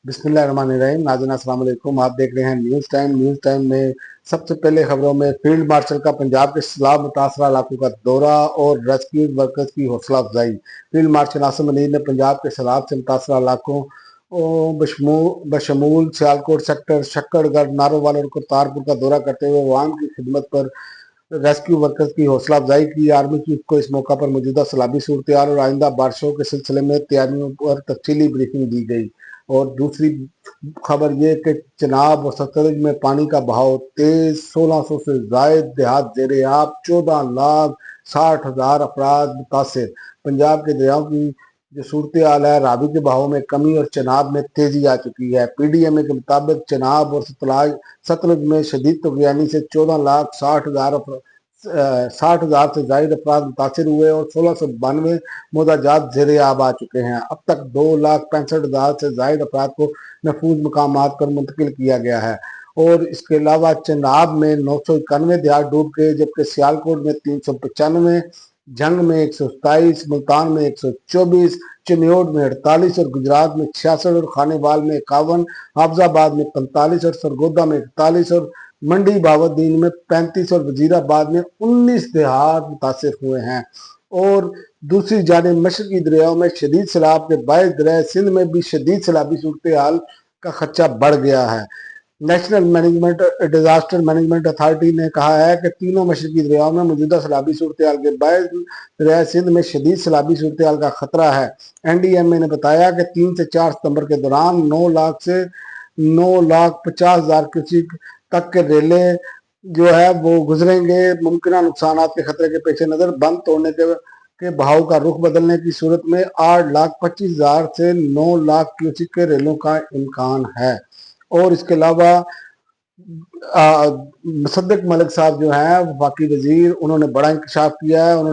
بسم اللہ الرحمن الرحیم. ناظرین السلام علیکم. آپ دیکھ رہے ہیں نیوز ٹائم میں سب سے پہلے خبروں میں فیلڈ مارشل کا پنجاب کے سیلاب متاثرہ علاقوں کا دورہ اور ریسکیو ورکرز کی حوصلہ افزائی. فیلڈ مارشل عاصم منیر نے پنجاب کے سیلاب سے متاثرہ علاقوں بشمول سیالکوٹ سیکٹر شکڑ گڑھ نارووال اور کرتارپور کا دورہ کرتے ہوئے عوام کی خدمت پر ریسکیو ورکرز کی حوصلہ افزائی کی. آرمی چیف کو اس موقع پر موجودہ سیلابی صورتحال اور آئندہ بارشوں کے سلسلے میں تیاریوں پر تفصیلی بریفنگ دی گئی. اور دوسری خبر یہ کہ چناب اور ستلج میں پانی کا بہاؤ تیز، 1600 سے زائد دیہات زیر آب، 14,60,000 افراد متاثر. پنجاب کے دریاؤں کی جو صورتحال ہے، راوی کے بہاؤ میں کمی اور چناب میں تیزی آ چکی ہے. پی ڈی ایم اے کے مطابق چناب اور ستلج میں شدید طغیانی سے 14,60,000 سے زائد افراد متاثر ہوئے اور 1692 مداجات زیر آب آ چکے ہیں. اب تک 2,65,000 سے زائد افراد کو محفوظ مقامات پر منتقل کیا گیا ہے. اور اس کے علاوہ چناب میں 991 دیہات ڈوب گئے، جبکہ سیالکوٹ میں 395، جنگ میں 127، ملتان میں 124، چنیوٹ میں 48 اور گجرات میں 66 اور خانے وال میں 51، حافظ آباد میں 45 اور سرگودا میں 41 اور منڈی بہاودین میں 35 اور وزیر آباد میں 19 دیہات متاثر ہوئے ہیں. اور دوسری جانب مشرقی دریاؤں میں شدید سیلاب کے باعث دریائے سندھ میں بھی شدید سیلابی صورتحال کا خدشہ بڑھ گیا ہے. نیشنل ڈیزاسٹر مینجمنٹ اتھارٹی نے کہا ہے کہ تینوں مشرقی دریاؤں میں موجودہ سیلابی صورتحال کے باعث دریائے سندھ میں شدید سیلابی صورتحال کا خطرہ ہے. این ڈی ایم اے نے بتایا کہ 3 سے 4 ستمبر کے دوران 9 لاکھ سے 9,50,000 کیوسیک تک کے ریلے جو ہے وہ گزریں گے. ممکنہ نقصانات کے خطرے کے پیش نظر بند توڑنے کے بہاؤ کا رخ بدلنے کی صورت میں 8,25,000 سے 9 لاکھ کیوسیک کے ریلوں کا امکان ہے. اور اس کے علاوہ مصدق ملک صاحب جو ہیں وفاقی وزیر، انہوں نے بڑا انکشاف کیا ہے. انہوں نے